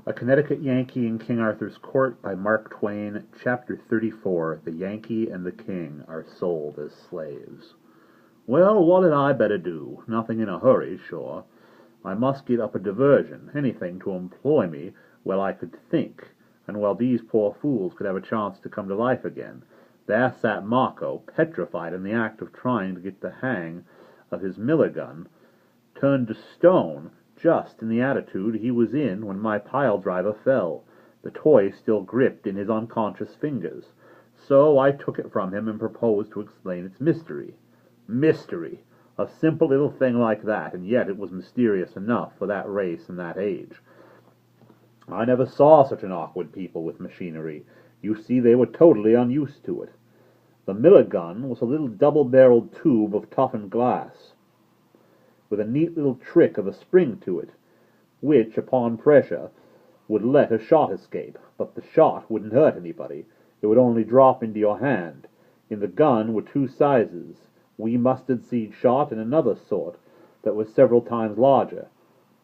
A Connecticut Yankee in King Arthur's Court by Mark Twain, Chapter 34. The Yankee and the King are sold as slaves. Well, what had I better do? Nothing in a hurry, sure. I must get up a diversion, anything to employ me while I could think, and while these poor fools could have a chance to come to life again. There sat Marco, petrified in the act of trying to get the hang of his miller gun, turned to stone, just in the attitude he was in when my pile-driver fell, the toy still gripped in his unconscious fingers. So I took it from him and proposed to explain its mystery. Mystery! A simple little thing like that, and yet it was mysterious enough for that race and that age. I never saw such an awkward people with machinery. You see, they were totally unused to it. The miller gun was a little double-barreled tube of toughened glass, with a neat little trick of a spring to it, which, upon pressure, would let a shot escape, but the shot wouldn't hurt anybody. It would only drop into your hand. In the gun were two sizes, wee mustard seed shot and another sort that was several times larger.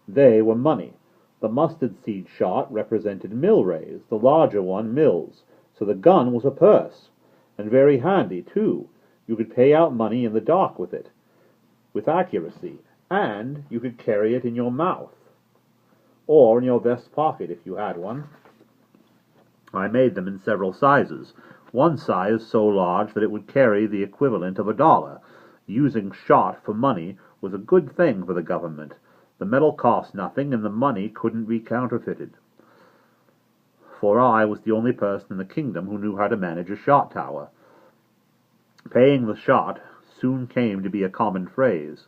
They were money. The mustard seed shot represented mill rays, the larger one mills, so the gun was a purse, and very handy, too. You could pay out money in the dock with it, with accuracy, and you could carry it in your mouth, or in your vest pocket if you had one. I made them in several sizes, one size so large that it would carry the equivalent of $1. Using shot for money was a good thing for the government. The metal cost nothing, and the money couldn't be counterfeited, for I was the only person in the kingdom who knew how to manage a shot tower. Paying the shot soon came to be a common phrase.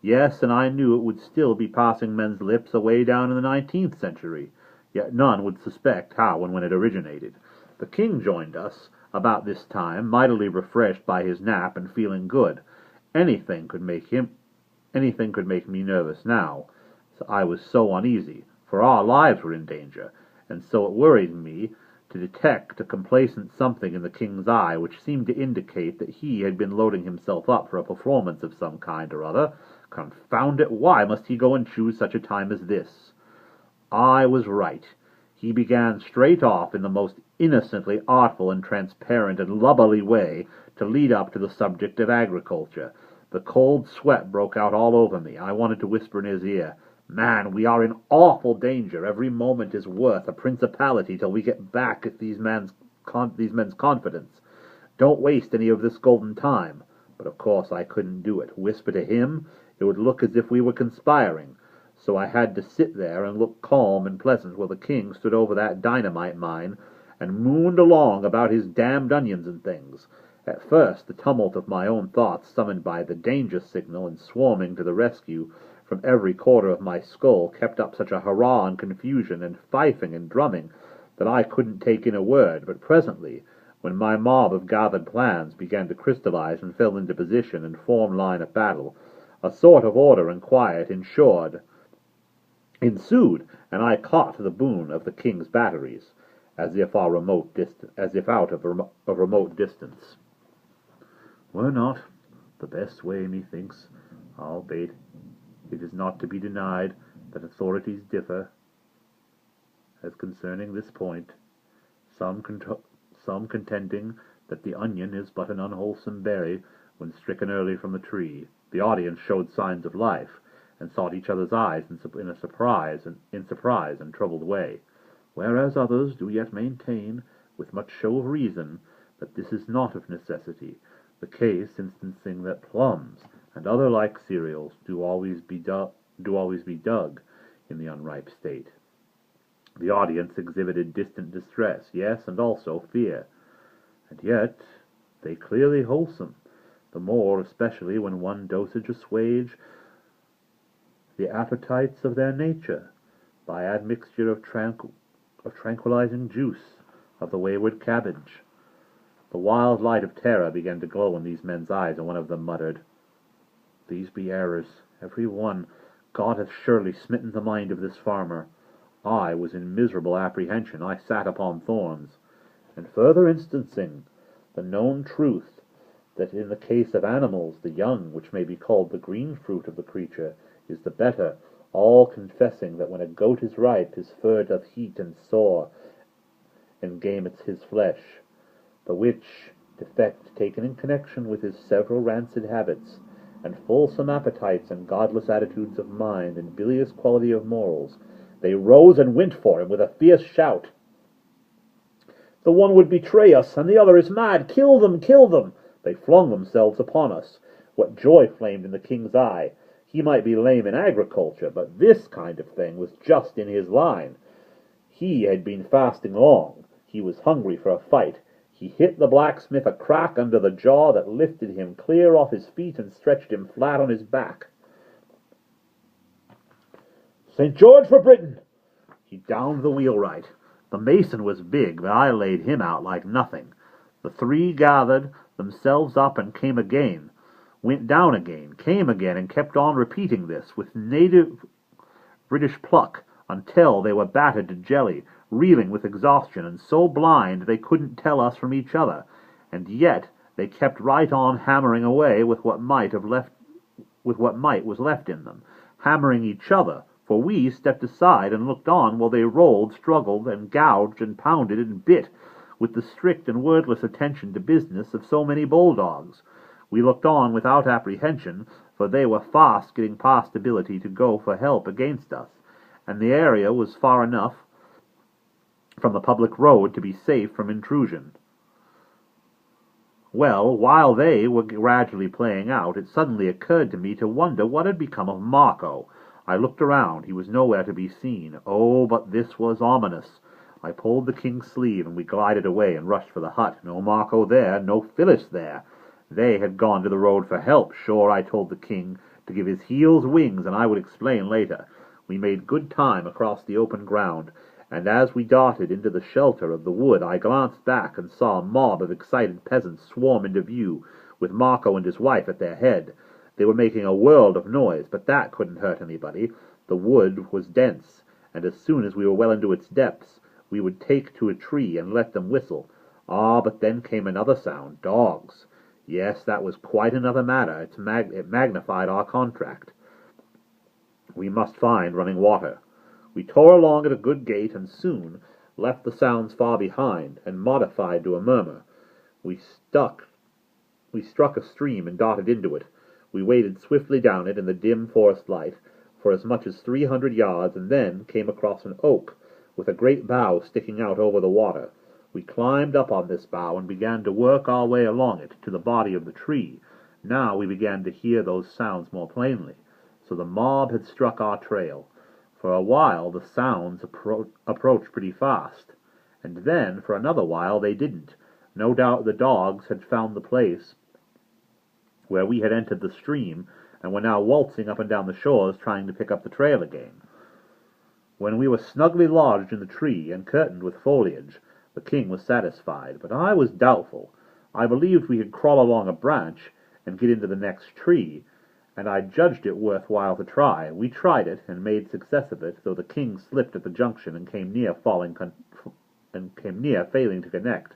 Yes, and I knew it would still be passing men's lips away down in the 19th century, yet none would suspect how and when it originated. The king joined us about this time, mightily refreshed by his nap and feeling good. Anything could make me nervous now. So I was so uneasy, for our lives were in danger, and so it worried me to detect a complacent something in the king's eye which seemed to indicate that he had been loading himself up for a performance of some kind or other. Confound it, why must he go and choose such a time as this? I was right. He began straight off in the most innocently artful and transparent and lubberly way to lead up to the subject of agriculture. The cold sweat broke out all over me. I wanted to whisper in his ear, "Man, we are in awful danger. Every moment is worth a principality till we get back at these men's confidence. Don't waste any of this golden time." But of course I couldn't do it. Whisper to him? It would look as if we were conspiring. So I had to sit there and look calm and pleasant while the king stood over that dynamite mine and mooned along about his damned onions and things. At first the tumult of my own thoughts, summoned by the danger signal and swarming to the rescue from every quarter of my skull, kept up such a hurrah and confusion and fifing and drumming that I couldn't take in a word. But presently, when my mob of gathered plans began to crystallize and fell into position and form line of battle, a sort of order and quiet ensued, and I caught the boon of the king's batteries, as if out of a remote distance. Were not the best way, methinks, albeit it is not to be denied that authorities differ as concerning this point, some contending that the onion is but an unwholesome berry when stricken early from the tree. The audience showed signs of life, and sought each other's eyes in surprise and troubled way, whereas others do yet maintain, with much show of reason, that this is not of necessity, the case instancing that plums and other like cereals do always be dug in the unripe state. The audience exhibited distant distress, yes, and also fear, and yet they clearly wholesome, the more especially when one dosage assuage the appetites of their nature by admixture of tranquilizing juice of the wayward cabbage. The wild light of terror began to glow in these men's eyes, and one of them muttered, "These be errors, every one. God hath surely smitten the mind of this farmer." I was in miserable apprehension. I sat upon thorns. And further instancing the known truth that in the case of animals the young, which may be called the green fruit of the creature, is the better, all confessing that when a goat is ripe, his fur doth heat and soar, and game it's his flesh, the which defect taken in connection with his several rancid habits, and fulsome appetites, and godless attitudes of mind, and bilious quality of morals, they rose and went for him with a fierce shout. The one would betray us, and the other is mad. Kill them, kill them! They flung themselves upon us. What joy flamed in the king's eye! He might be lame in agriculture, but this kind of thing was just in his line. He had been fasting long. He was hungry for a fight. He hit the blacksmith a crack under the jaw that lifted him clear off his feet and stretched him flat on his back. "St. George for Britain!" He downed the wheelwright. The mason was big, but I laid him out like nothing. The three gathered themselves up and came again, went down again, came again, and kept on repeating this with native British pluck until they were battered to jelly, reeling with exhaustion, and so blind they couldn't tell us from each other. And yet they kept right on hammering away with what might was left in them, hammering each other, for we stepped aside and looked on while they rolled, struggled, and gouged, and pounded, and bit, with the strict and wordless attention to business of so many bulldogs. We looked on without apprehension, for they were fast getting past ability to go for help against us, and the area was far enough from the public road to be safe from intrusion. Well, while they were gradually playing out, it suddenly occurred to me to wonder what had become of Marco. I looked around. He was nowhere to be seen. Oh, but this was ominous. I pulled the king's sleeve, and we glided away and rushed for the hut. No Marco there, no Phyllis there. They had gone to the road for help. Sure, I told the king to give his heels wings, and I would explain later. We made good time across the open ground, and as we darted into the shelter of the wood, I glanced back and saw a mob of excited peasants swarm into view, with Marco and his wife at their head. They were making a world of noise, but that couldn't hurt anybody. The wood was dense, and as soon as we were well into its depths, we would take to a tree and let them whistle. Ah, but then came another sound. Dogs. Yes, that was quite another matter. It magnified our contract. We must find running water. We tore along at a good gait, and soon left the sounds far behind, and modified to a murmur. We struck a stream and darted into it. We waded swiftly down it in the dim forest light for as much as 300 yards, and then came across an oak with a great bough sticking out over the water. We climbed up on this bough and began to work our way along it to the body of the tree. Now we began to hear those sounds more plainly. So the mob had struck our trail. For a while the sounds approached pretty fast, and then for another while they didn't. No doubt the dogs had found the place where we had entered the stream, and were now waltzing up and down the shores trying to pick up the trail again. When we were snugly lodged in the tree and curtained with foliage, the king was satisfied, but I was doubtful. I believed we could crawl along a branch and get into the next tree, and I judged it worth while to try. We tried it, and made success of it, though the king slipped at the junction and came near failing to connect.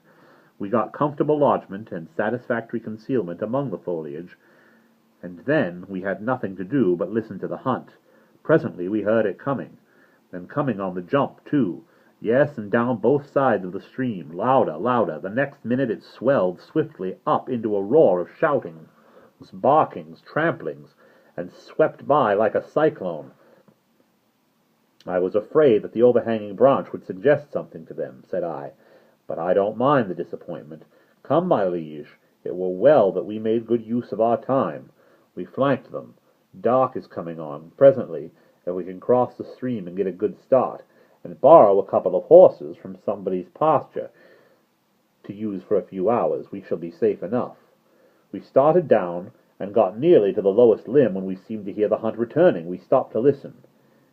We got comfortable lodgment and satisfactory concealment among the foliage, and then we had nothing to do but listen to the hunt. Presently we heard it coming, and coming on the jump, too. Yes, and down both sides of the stream, louder, louder. The next minute it swelled swiftly up into a roar of shoutings, barkings, tramplings, and swept by like a cyclone. I was afraid that the overhanging branch would suggest something to them, said I, but I don't mind the disappointment. Come, my liege, it were well that we made good use of our time. We flanked them. Dark is coming on presently, and we can cross the stream and get a good start, and borrow a couple of horses from somebody's pasture to use for a few hours. We shall be safe enough. We started down, and got nearly to the lowest limb when we seemed to hear the hunt returning. We stopped to listen.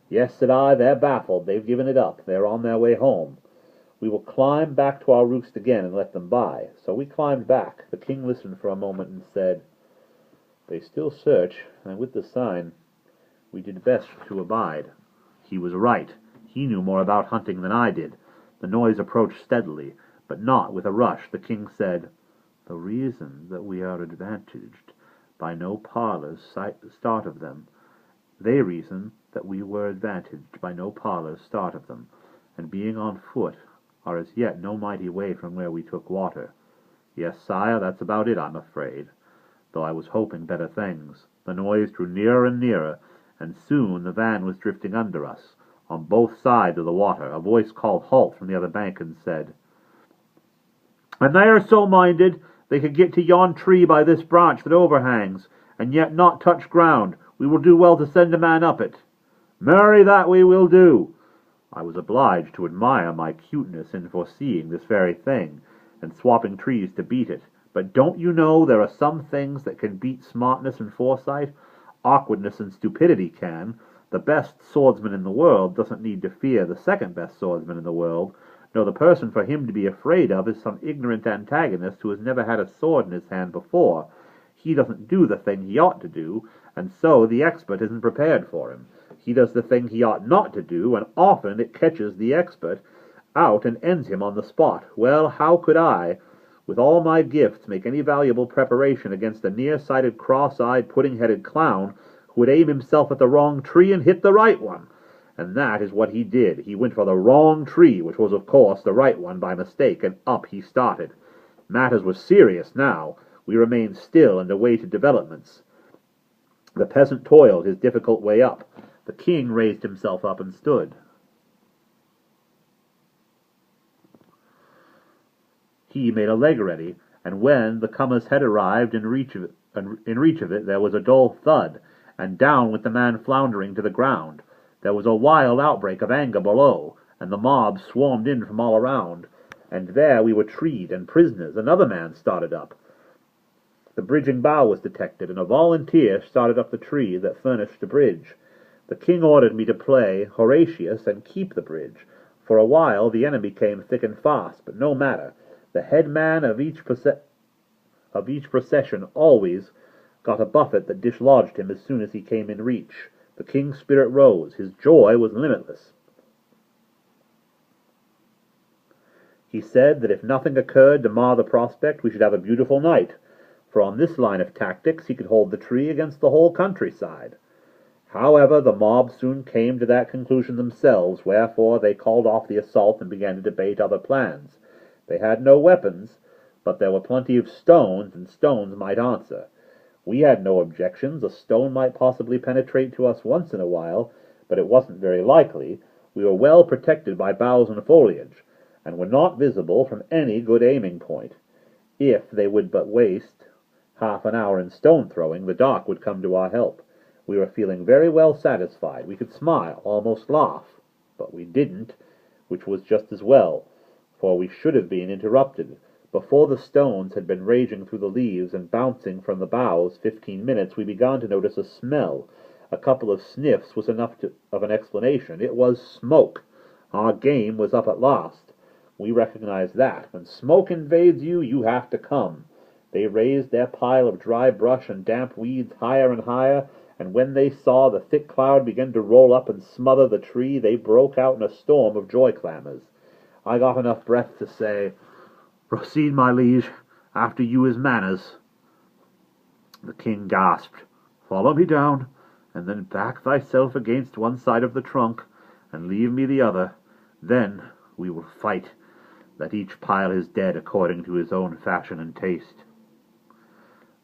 Yes, said I, they're baffled. They've given it up. They're on their way home. We will climb back to our roost again and let them by. So we climbed back. The king listened for a moment and said, They still search, and with the sign, we did best to abide. He was right. He knew more about hunting than I did. The noise approached steadily, but not with a rush. The king said, The reason that we are advantaged by no parlous start of them, They reason that we were advantaged by no parlor's start of them, and being on foot, are as yet no mighty way from where we took water. Yes, sire, that's about it, I'm afraid, though I was hoping better things. The noise drew nearer and nearer, and soon the van was drifting under us. On both sides of the water a voice called halt from the other bank and said, "And they are so minded they could get to yon tree by this branch that overhangs, and yet not touch ground. We will do well to send a man up it." "Marry, that we will do." I was obliged to admire my cuteness in foreseeing this very thing, and swapping trees to beat it. But don't you know there are some things that can beat smartness and foresight? Awkwardness and stupidity can. The best swordsman in the world doesn't need to fear the second best swordsman in the world. No, the person for him to be afraid of is some ignorant antagonist who has never had a sword in his hand before. He doesn't do the thing he ought to do, and so the expert isn't prepared for him. He does the thing he ought not to do, and often it catches the expert out and ends him on the spot. Well, how could I, with all my gifts, make any valuable preparation against a near-sighted, cross-eyed, pudding-headed clown who would aim himself at the wrong tree and hit the right one? And that is what he did. He went for the wrong tree, which was, of course, the right one by mistake, and up he started. Matters were serious now. We remained still and awaited developments. The peasant toiled his difficult way up. The king raised himself up and stood. He made a leg ready, and when the comers had arrived in reach of it, there was a dull thud, and down went the man floundering to the ground. There was a wild outbreak of anger below, and the mob swarmed in from all around, and there we were treed and prisoners. Another man started up. The bridging bough was detected, and a volunteer started up the tree that furnished the bridge. The king ordered me to play Horatius and keep the bridge. For a while the enemy came thick and fast, but no matter. The head man of each procession always got a buffet that dislodged him as soon as he came in reach. The king's spirit rose. His joy was limitless. He said that if nothing occurred to mar the prospect, we should have a beautiful night, for on this line of tactics he could hold the tree against the whole countryside. However, the mob soon came to that conclusion themselves, wherefore they called off the assault and began to debate other plans. They had no weapons, but there were plenty of stones, and stones might answer. We had no objections. A stone might possibly penetrate to us once in a while, but it wasn't very likely. We were well protected by boughs and foliage, and were not visible from any good aiming point. If they would but waste half an hour in stone-throwing, the dock would come to our help. We were feeling very well satisfied. We could smile, almost laugh, but we didn't, which was just as well, for we should have been interrupted. Before the stones had been raging through the leaves and bouncing from the boughs 15 minutes, we began to notice a smell. A couple of sniffs was enough of an explanation. It was smoke. Our game was up at last. We recognized that. When smoke invades you, you have to come. They raised their pile of dry brush and damp weeds higher and higher, and when they saw the thick cloud begin to roll up and smother the tree, they broke out in a storm of joy clamors. I got enough breath to say, "Proceed, my liege, after you is manners." The king gasped, "Follow me down, and then back thyself against one side of the trunk, and leave me the other. Then we will fight. Let each pile his dead according to his own fashion and taste."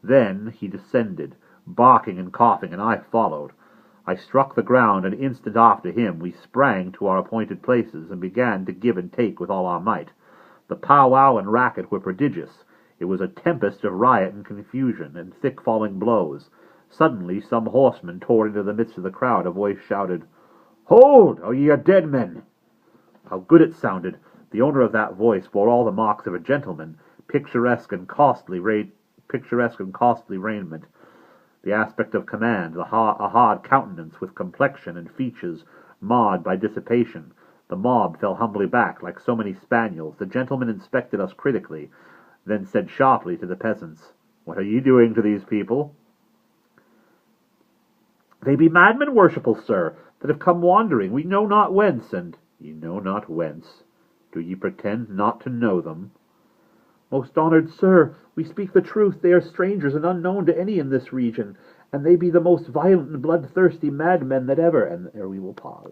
Then he descended, barking and coughing, and I followed. I struck the ground, and an instant after him we sprang to our appointed places, and began to give and take with all our might. The powwow and racket were prodigious. It was a tempest of riot and confusion, and thick-falling blows. Suddenly some horseman tore into the midst of the crowd. A voice shouted, "Hold, or ye are dead men!" How good it sounded! The owner of that voice bore all the marks of a gentleman, picturesque and costly raiment, the aspect of command, a hard countenance with complexion and features marred by dissipation. The mob fell humbly back like so many spaniels. The gentleman inspected us critically, then said sharply to the peasants, "What are ye doing to these people?" "They be madmen, worshipful sir, that have come wandering, we know not whence, and—" "Ye know not whence? Do ye pretend not to know them?" "Most honored sir, we speak the truth. They are strangers and unknown to any in this region, and they be the most violent and bloodthirsty madmen that ever—" and there we will pause.